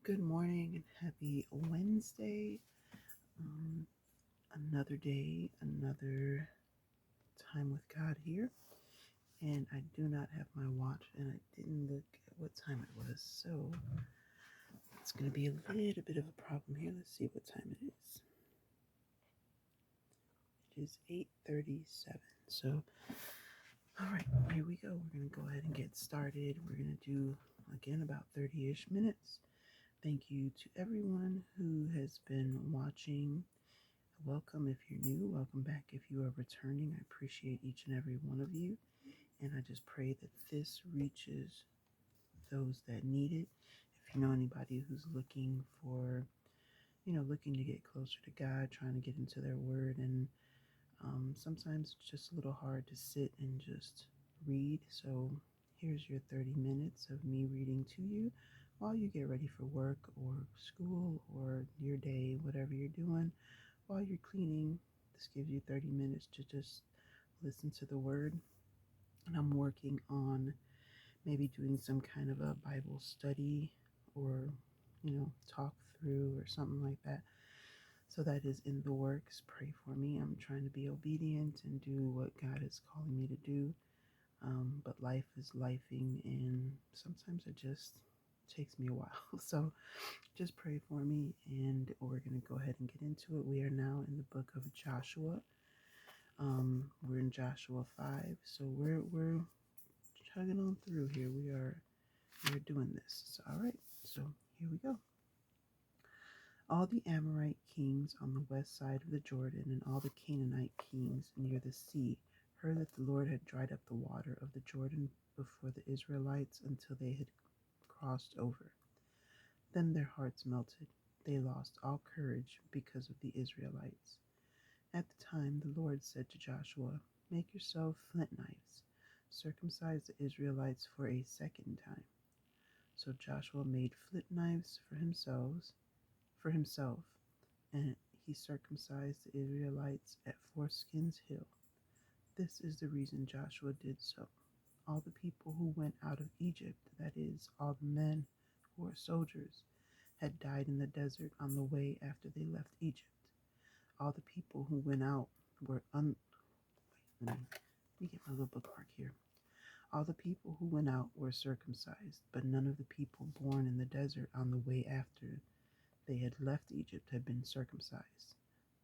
Good morning and happy Wednesday. Um, another day, another time with God here. And I do not have my watch and I didn't look at what time it was. So it's going to be a little bit of a problem here. Let's see what time it is. It is 8:37. So, all right, here we go. We're going to go ahead and get started. We're going to do, again, about 30-ish minutes. Thank you to everyone who has been watching. Welcome if you're new. Welcome back if you are returning. I appreciate each and every one of you. And I just pray that this reaches those that need it. If you know anybody who's looking for, looking to get closer to God, trying to get into their word, and sometimes it's just a little hard to sit and just read. So here's your 30 minutes of me reading to you while you get ready for work or school or your day, whatever you're doing. While you're cleaning, this gives you 30 minutes to just listen to the word. And I'm working on maybe doing some kind of a Bible study or, talk through or something like that. So that is in the works. Pray for me. I'm trying to be obedient and do what God is calling me to do. But life is lifing, and sometimes it just takes me a while. So just pray for me, and we're going to go ahead and get into it. We are now in the book of Joshua. We're in Joshua 5, so we're chugging on through here. We're doing this. So, all right, so here we go. All the Amorite kings on the west side of the Jordan and all the Canaanite kings near the sea heard that the Lord had dried up the water of the Jordan before the Israelites until they had crossed over. Then their hearts melted. They lost all courage because of the Israelites. At the time, the Lord said to Joshua, "Make yourself flint knives. Circumcise the Israelites for a second time." So Joshua made flint knives for himself, and he circumcised the Israelites at Foreskins Hill. This is the reason Joshua did so. All the people who went out of Egypt, that is, all the men who were soldiers, had died in the desert on the way after they left Egypt. All the people who went out were let me get my little bookmark here. All the people who went out were circumcised, but none of the people born in the desert on the way after they had left Egypt had been circumcised.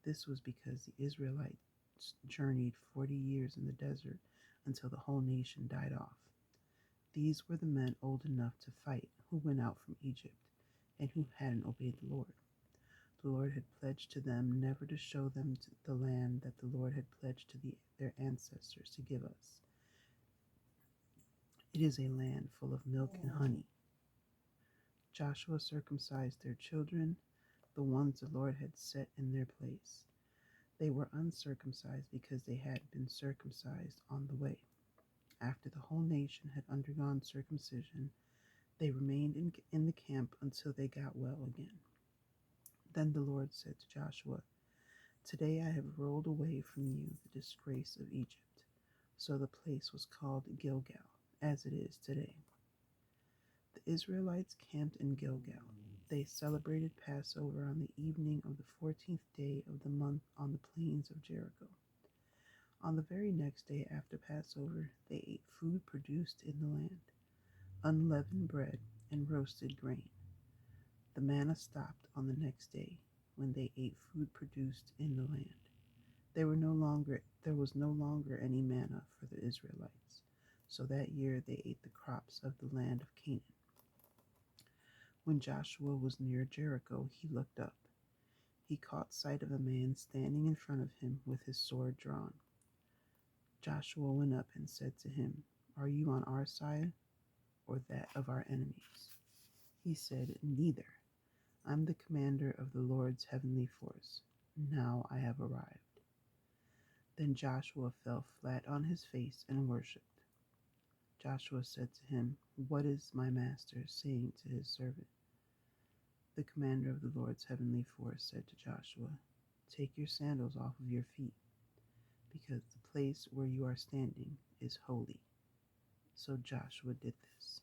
This was because the Israelites journeyed 40 years in the desert until the whole nation died off. These were the men old enough to fight who went out from Egypt and who hadn't obeyed the Lord. The Lord had pledged to them never to show them the land that the Lord had pledged to their ancestors to give us. It is a land full of milk and honey. Joshua circumcised their children, the ones the Lord had set in their place. They were uncircumcised because they had been circumcised on the way. After the whole nation had undergone circumcision, they remained in the camp until they got well again. Then the Lord said to Joshua, "Today I have rolled away from you the disgrace of Egypt." So the place was called Gilgal, as it is today. The Israelites camped in Gilgal. They celebrated Passover on the evening of the 14th day of the month on the plains of Jericho. On the very next day after Passover, they ate food produced in the land, unleavened bread and roasted grain. The manna stopped on the next day when they ate food produced in the land. There was no longer any manna for the Israelites. So that year they ate the crops of the land of Canaan. When Joshua was near Jericho, he looked up. He caught sight of a man standing in front of him with his sword drawn. Joshua went up and said to him, "Are you on our side or that of our enemies?" He said, "Neither. I'm the commander of the Lord's heavenly force. Now I have arrived." Then Joshua fell flat on his face and worshipped. Joshua said to him, "What is my master saying to his servant?" The commander of the Lord's heavenly force said to Joshua, "Take your sandals off of your feet, because the place where you are standing is holy." So Joshua did this.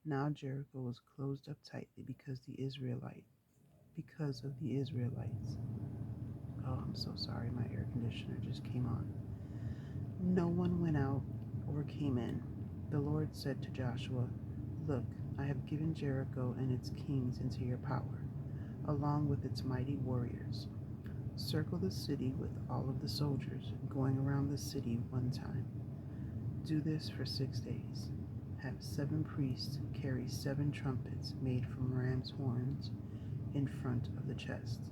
Now Jericho was closed up tightly because of the Israelites. Oh, I'm so sorry, my air conditioner just came on. No one went out or came in. The Lord said to Joshua, "Look, I have given Jericho and its kings into your power, along with its mighty warriors. Circle the city with all of the soldiers, going around the city one time. Do this for 6 days. Have 7 priests carry 7 trumpets made from ram's horns in front of the chest.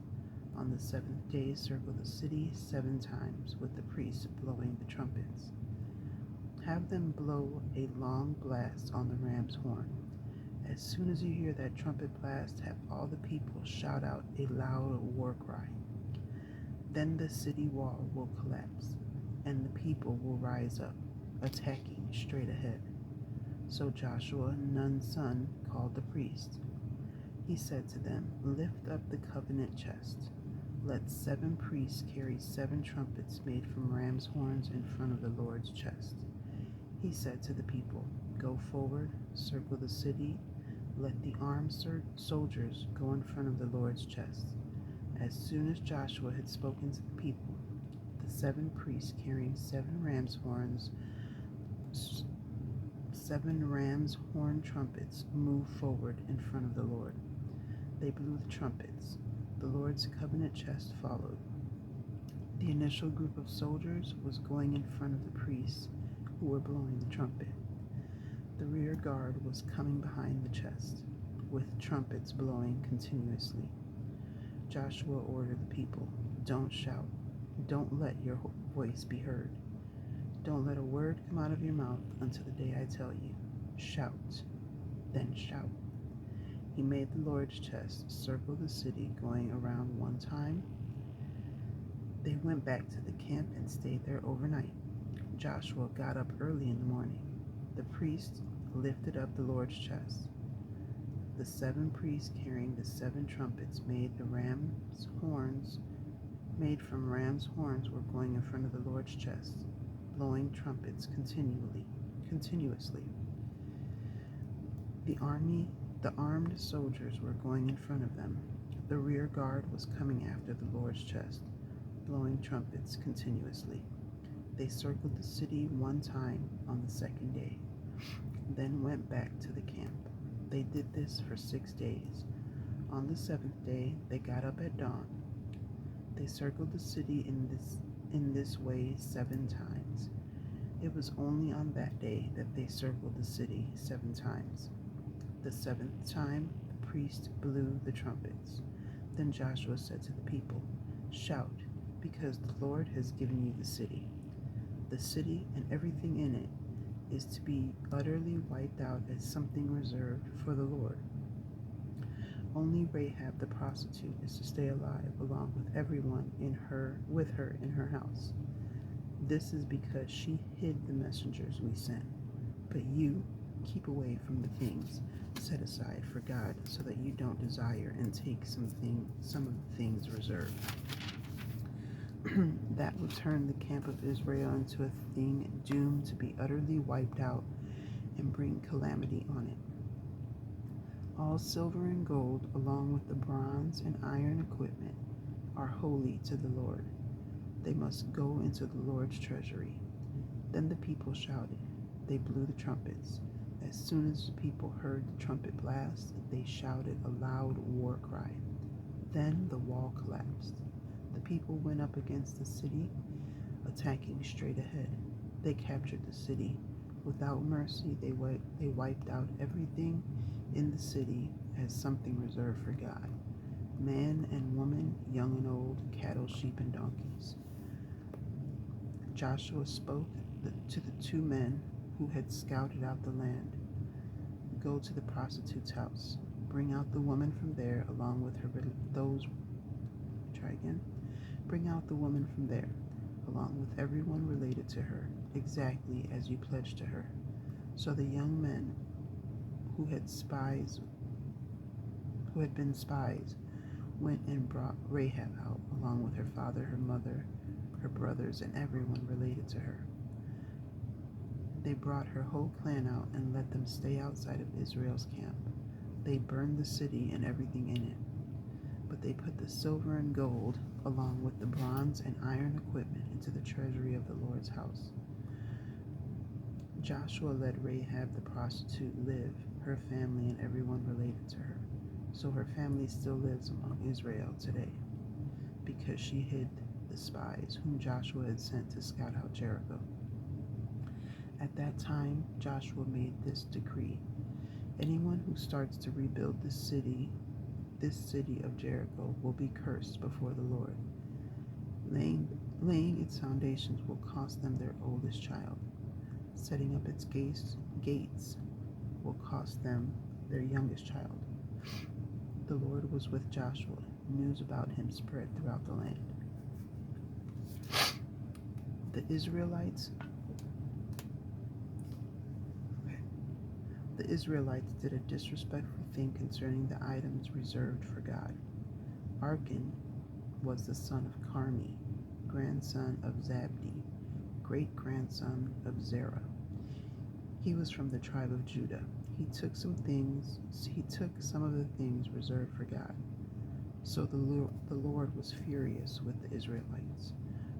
On the 7th day, circle the city 7 times with the priests blowing the trumpets. Have them blow a long blast on the ram's horn. As soon as you hear that trumpet blast, have all the people shout out a loud war cry. Then the city wall will collapse, and the people will rise up, attacking straight ahead." So Joshua, Nun's son, called the priests. He said to them, "Lift up the covenant chest. Let 7 priests carry 7 trumpets made from ram's horns in front of the Lord's chest." He said to the people, "Go forward, circle the city. Let the armed soldiers go in front of the Lord's chest." As soon as Joshua had spoken to the people, the 7 priests carrying 7 ram's horn trumpets moved forward in front of the Lord. They blew the trumpets. The Lord's covenant chest followed. The initial group of soldiers was going in front of the priests who were blowing the trumpet. The rear guard was coming behind the chest, with trumpets blowing continuously. Joshua ordered the people, "Don't shout. Don't let your voice be heard. Don't let a word come out of your mouth until the day I tell you. Shout, then shout." He made the Lord's chest circle the city, going around one time. They went back to the camp and stayed there overnight. Joshua got up early in the morning. The priests lifted up the Lord's chest. The 7 priests carrying the 7 trumpets made from ram's horns were going in front of the Lord's chest, blowing trumpets continuously. The armed soldiers were going in front of them. The rear guard was coming after the Lord's chest, blowing trumpets continuously. They circled the city one time on the 2nd day, then went back to the camp. They did this for 6 days. On the 7th day, they got up at dawn. They circled the city in this way 7 times. It was only on that day that they circled the city 7 times. The 7th time, the priest blew the trumpets. Then Joshua said to the people, "Shout, because the Lord has given you the city. The city and everything in it is to be utterly wiped out as something reserved for the Lord. Only Rahab the prostitute is to stay alive, along with everyone with her in her house. This is because she hid the messengers we sent. But you keep away from the things set aside for God, so that you don't desire and take some of the things reserved. That would turn the camp of Israel into a thing doomed to be utterly wiped out and bring calamity on it. All silver and gold, along with the bronze and iron equipment, are holy to the Lord. They must go into the Lord's treasury." Then the people shouted. They blew the trumpets. As soon as the people heard the trumpet blast, they shouted a loud war cry. Then the wall collapsed. The people went up against the city, attacking straight ahead. They captured the city. Without mercy, they wiped out everything in the city as something reserved for God: man and woman, young and old, cattle, sheep, and donkeys. Joshua spoke to the 2 men who had scouted out the land. "Go to the prostitute's house. Bring out the woman from there, along with Bring out the woman from there, along with everyone related to her, exactly as you pledged to her." So the young men who had been spies went and brought Rahab out, along with her father, her mother, her brothers, and everyone related to her. They brought her whole clan out and let them stay outside of Israel's camp. They burned the city and everything in it. But they put the silver and gold, along with the bronze and iron equipment, into the treasury of the Lord's house. Joshua let Rahab the prostitute live, her family and everyone related to her. So her family still lives among Israel today, because she hid the spies whom Joshua had sent to scout out Jericho. At that time, Joshua made this decree: anyone who starts to rebuild this city of Jericho, will be cursed before the Lord. Laying its foundations will cost them their oldest child. Setting up its gates will cost them their youngest child. The Lord was with Joshua. News about him spread throughout the land. The Israelites did a disrespectful thing concerning the items reserved for God. Achan was the son of Carmi, grandson of Zabdi, great-grandson of Zerah. He was from the tribe of Judah. He took some of the things reserved for God. So the Lord was furious with the Israelites.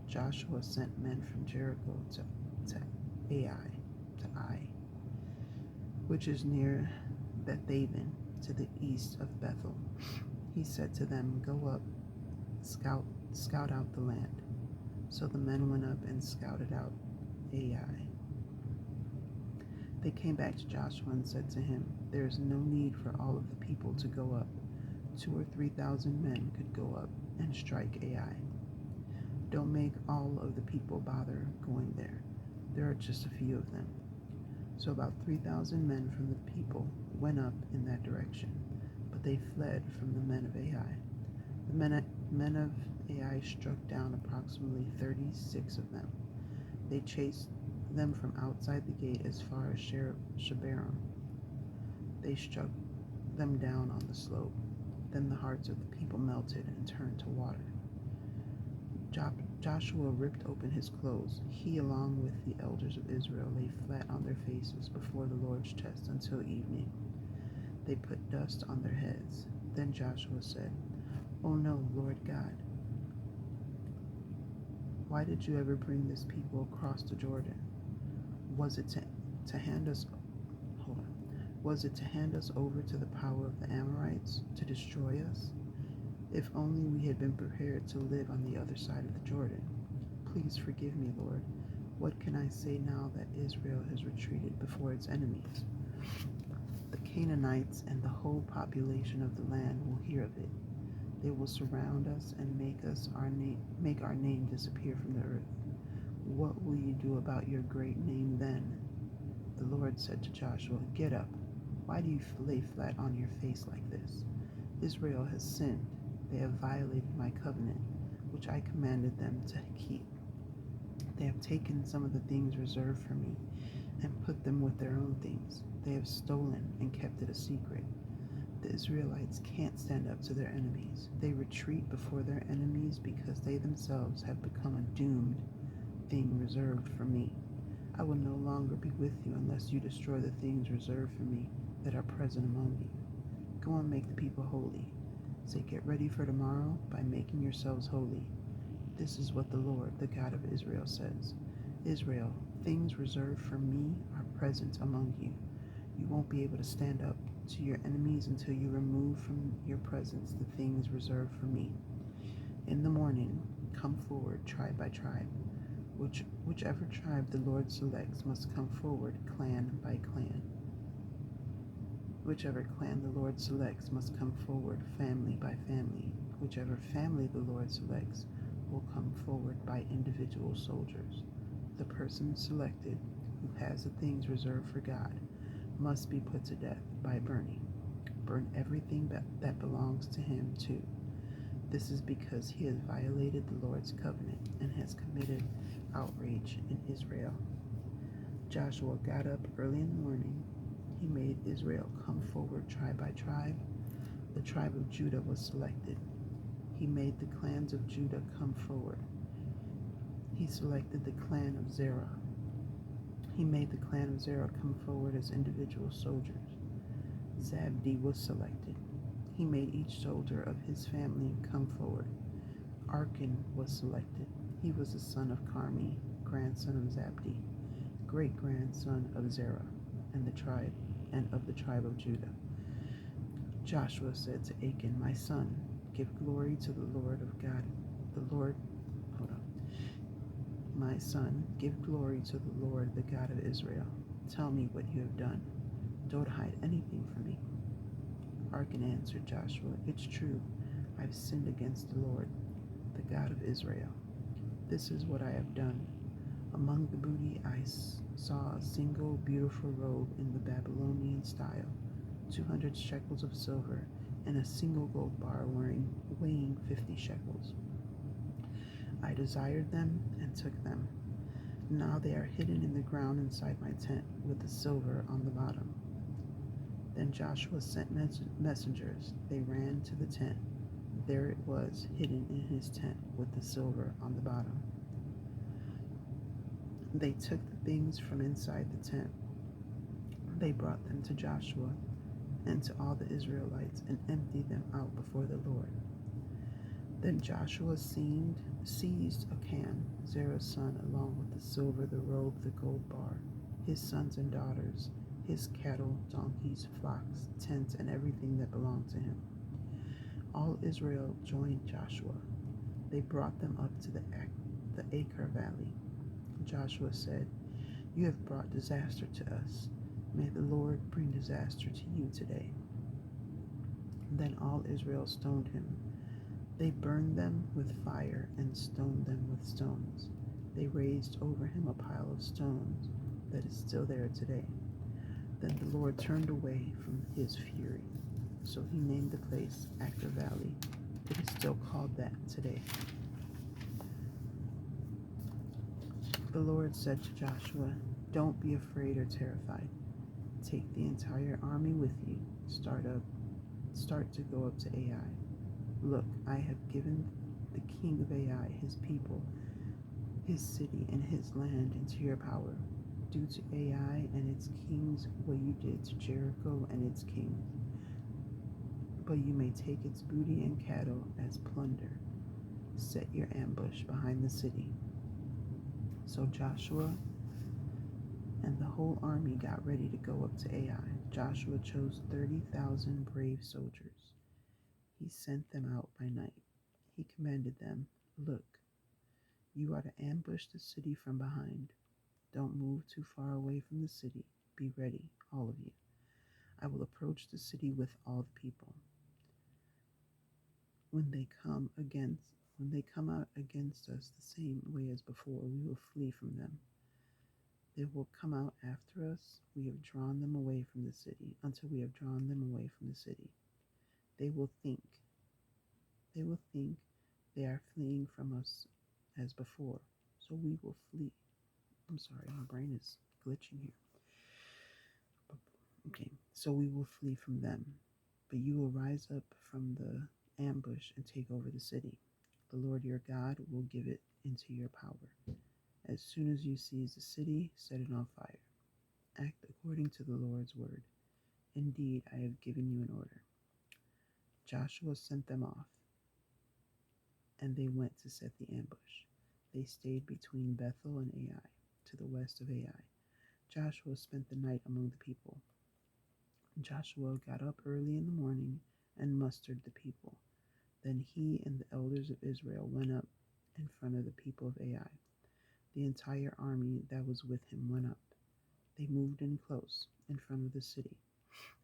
Joshua sent men from Jericho to Ai, which is near Bethaven, to the east of Bethel. He said to them, "Go up, scout out the land." So the men went up and scouted out Ai. They came back to Joshua and said to him, "There is no need for all of the people to go up. 2,000 or 3,000 men could go up and strike Ai. Don't make all of the people bother going there. There are just a few of them." So about 3,000 men from the people went up in that direction, but they fled from the men of Ai. The men of Ai struck down approximately 36 of them. They chased them from outside the gate as far as Shebarim. They struck them down on the slope. Then the hearts of the people melted and turned to water. Joshua ripped open his clothes. He, along with the elders of Israel, lay flat on their faces before the Lord's chest until evening. They put dust on their heads. Then Joshua said, "Oh no, Lord God, why did you ever bring this people across the Jordan? Was it to hand us over to the power of the Amorites to destroy us? If only we had been prepared to live on the other side of the Jordan. Please forgive me, Lord. What can I say now that Israel has retreated before its enemies? The Canaanites and the whole population of the land will hear of it. They will surround us and make our name disappear from the earth. What will you do about your great name then?" The Lord said to Joshua, "Get up. Why do you lay flat on your face like this? Israel has sinned. They have violated my covenant, which I commanded them to keep. They have taken some of the things reserved for me and put them with their own things. They have stolen and kept it a secret. The Israelites can't stand up to their enemies. They retreat before their enemies because they themselves have become a doomed thing reserved for me. I will no longer be with you unless you destroy the things reserved for me that are present among you. Go and make the people holy. Say, get ready for tomorrow by making yourselves holy. This is what the Lord, the God of Israel, says. Israel, things reserved for me are present among you. You won't be able to stand up to your enemies until you remove from your presence the things reserved for me. In the morning, come forward tribe by tribe. Whichever tribe the Lord selects must come forward clan by clan. Whichever clan the Lord selects must come forward family by family. Whichever family the Lord selects will come forward by individual soldiers. The person selected, who has the things reserved for God, must be put to death by burning. Burn everything that belongs to him too. This is because he has violated the Lord's covenant and has committed outrage in Israel. Joshua got up early in the morning. He made Israel come forward tribe by tribe. The tribe of Judah was selected. He made the clans of Judah come forward. He selected the clan of Zerah. He made the clan of Zerah come forward as individual soldiers. Zabdi was selected. He made each soldier of his family come forward. Arkin was selected. He was the son of Carmi, grandson of Zabdi, great-grandson of Zerah, and of the tribe of Judah. Joshua said to Achan, "My son, give glory to the Lord of God. The Lord, hold on. My son, give glory to the Lord, the God of Israel. Tell me what you have done. Don't hide anything from me." Arkin answered Joshua, "It's true. I've sinned against the Lord, the God of Israel. This is what I have done. Among the booty I saw a single beautiful robe in the Babylonian style, 200 shekels of silver, and a single gold bar weighing 50 shekels. I desired them and took them. Now they are hidden in the ground inside my tent with the silver on the bottom." Then Joshua sent messengers. They ran to the tent. There it was, hidden in his tent with the silver on the bottom. They took the things from inside the tent. They brought them to Joshua and to all the Israelites and emptied them out before the Lord. Then Joshua seized Achan, Zerah's son, along with the silver, the robe, the gold bar, his sons and daughters, his cattle, donkeys, flocks, tents, and everything that belonged to him. All Israel joined Joshua. They brought them up to the Achor Valley. Joshua said, "You have brought disaster to us. May the Lord bring disaster to you today." Then all Israel stoned him. They burned them with fire and stoned them with stones. They raised over him a pile of stones that is still there today. Then the Lord turned away from his fury. So he named the place Achor Valley. It is still called that today. The Lord said to Joshua, "Don't be afraid or terrified. Take the entire army with you. Start to go up to Ai. Look, I have given the king of Ai, his people, his city, and his land into your power. Do to Ai and its kings what you did to Jericho and its king. But you may take its booty and cattle as plunder. Set your ambush behind the city." So Joshua and the whole army got ready to go up to Ai. Joshua chose 30,000 brave soldiers. He sent them out by night. He commanded them, "Look, you are to ambush the city from behind. Don't move too far away from the city. Be ready, all of you. I will approach the city with all the people. When they come out against us the same way as before, we will flee from them. They will come out after us. We have drawn them away from the city until we have drawn them away from the city. They will think they are fleeing from us as before. So we will flee. I'm sorry, my brain is glitching here. Okay, so we will flee from them, but you will rise up from the ambush and take over the city. The Lord your God will give it into your power. As soon as you seize the city, set it on fire. Act according to the Lord's word. Indeed, I have given you an order." Joshua sent them off, and they went to set the ambush. They stayed between Bethel and Ai, to the west of Ai. Joshua spent the night among the people. Joshua got up early in the morning and mustered the people. Then he and the elders of Israel went up in front of the people of Ai. The entire army that was with him went up. They moved in close in front of the city.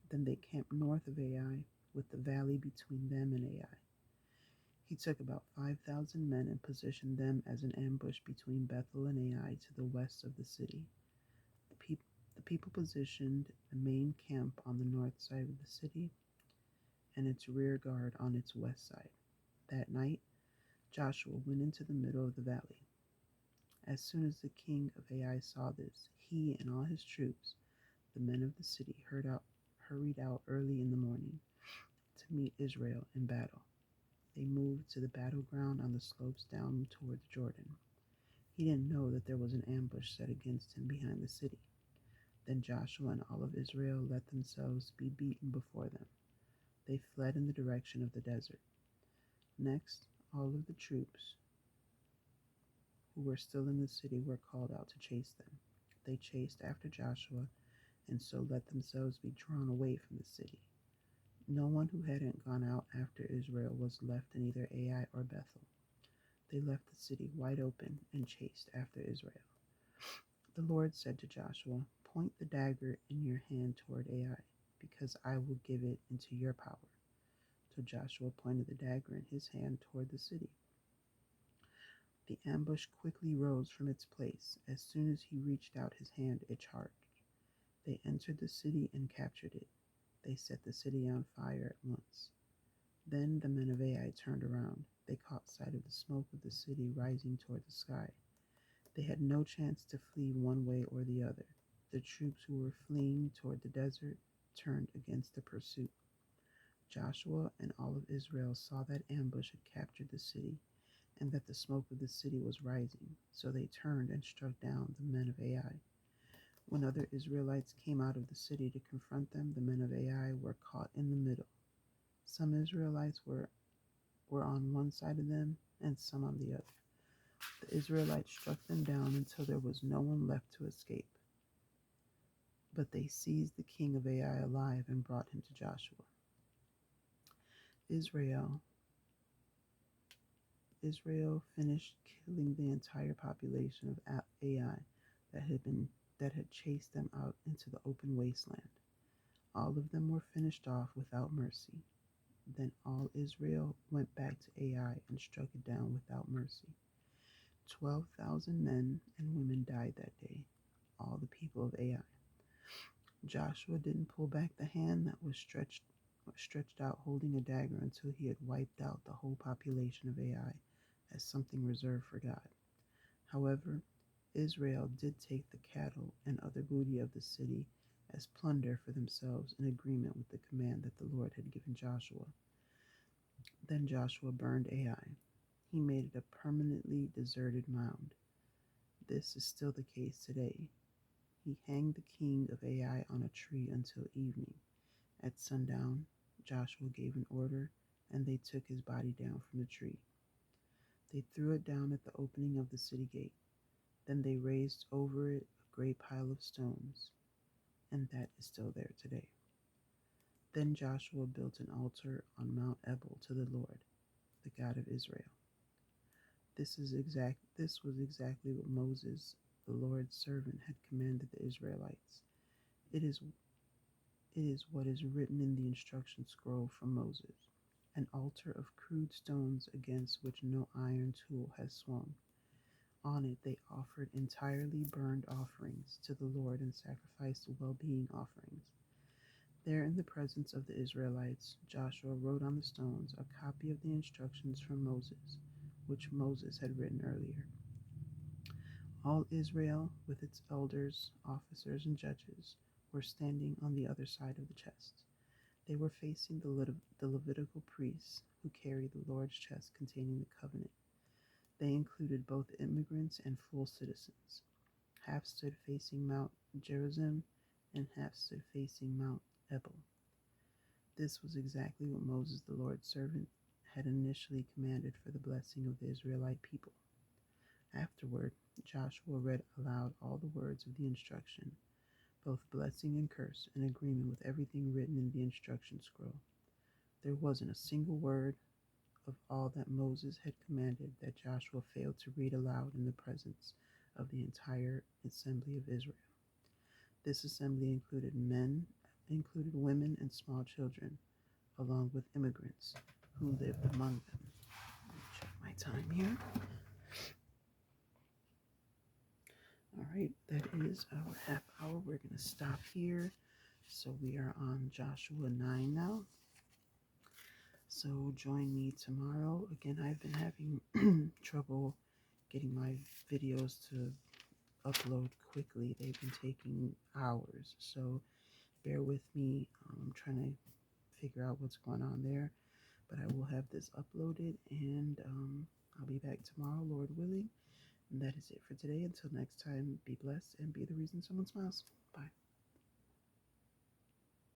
Then they camped north of Ai, with the valley between them and Ai. He took about 5,000 men and positioned them as an ambush between Bethel and Ai to the west of the city. The people positioned the main camp on the north side of the city and its rear guard on its west side. That night, Joshua went into the middle of the valley. As soon as the king of Ai saw this, he and all his troops, the men of the city, hurried out early in the morning to meet Israel in battle. They moved to the battleground on the slopes down toward the Jordan. He didn't know that there was an ambush set against him behind the city. Then Joshua and all of Israel let themselves be beaten before them. They fled in the direction of the desert. Next, all of the troops who were still in the city were called out to chase them. They chased after Joshua and so let themselves be drawn away from the city. No one who hadn't gone out after Israel was left in either Ai or Bethel. They left the city wide open and chased after Israel. The Lord said to Joshua, "Point the dagger in your hand toward Ai, because I will give it into your power." So Joshua pointed the dagger in his hand toward the city. The ambush quickly rose from its place. As soon as he reached out his hand, it charged. They entered the city and captured it. They set the city on fire at once. Then the men of Ai turned around. They caught sight of the smoke of the city rising toward the sky. They had no chance to flee one way or the other. The troops who were fleeing toward the desert turned against the pursuit. Joshua and all of Israel saw that ambush had captured the city and that the smoke of the city was rising, so they turned and struck down the men of Ai. When other Israelites came out of the city to confront them, the men of Ai were caught in the middle. Some Israelites were on one side of them and some on the other. The Israelites struck them down until there was no one left to escape. But they seized the king of Ai alive and brought him to Joshua. Israel finished killing the entire population of Ai that had chased them out into the open wasteland. All of them were finished off without mercy. Then all Israel went back to Ai and struck it down without mercy. 12,000 men and women died that day, all the people of Ai. Joshua didn't pull back the hand that was stretched out holding a dagger until he had wiped out the whole population of Ai as something reserved for God. However, Israel did take the cattle and other booty of the city as plunder for themselves in agreement with the command that the Lord had given Joshua. Then Joshua burned Ai. He made it a permanently deserted mound. This is still the case today. He hanged the king of Ai on a tree until evening. At sundown, Joshua gave an order, and they took his body down from the tree. They threw it down at the opening of the city gate. Then they raised over it a great pile of stones, and that is still there today. Then Joshua built an altar on Mount Ebal to the Lord, the God of Israel. This was exactly what Moses, the Lord's servant, had commanded the Israelites. It is what is written in the instruction scroll from Moses, an altar of crude stones against which no iron tool has swung. On it they offered entirely burned offerings to the Lord and sacrificed well-being offerings. There in the presence of the Israelites, Joshua wrote on the stones a copy of the instructions from Moses, which Moses had written earlier. All Israel, with its elders, officers, and judges, were standing on the other side of the chest. They were facing the Levitical priests who carried the Lord's chest containing the covenant. They included both immigrants and full citizens. Half stood facing Mount Gerizim and half stood facing Mount Ebal. This was exactly what Moses, the Lord's servant, had initially commanded for the blessing of the Israelite people. Afterward, Joshua read aloud all the words of the instruction, both blessing and curse, in agreement with everything written in the instruction scroll. There wasn't a single word of all that Moses had commanded that Joshua failed to read aloud in the presence of the entire assembly of Israel. This assembly included women and small children, along with immigrants who lived among them. Let me check my time here. All right, that is our half hour. We're going to stop here. So we are on Joshua 9 now. So join me tomorrow. Again, I've been having trouble getting my videos to upload quickly. They've been taking hours. So bear with me. I'm trying to figure out what's going on there. But I will have this uploaded, and I'll be back tomorrow, Lord willing. And that is it for today. Until next time, be blessed and be the reason someone smiles. Bye.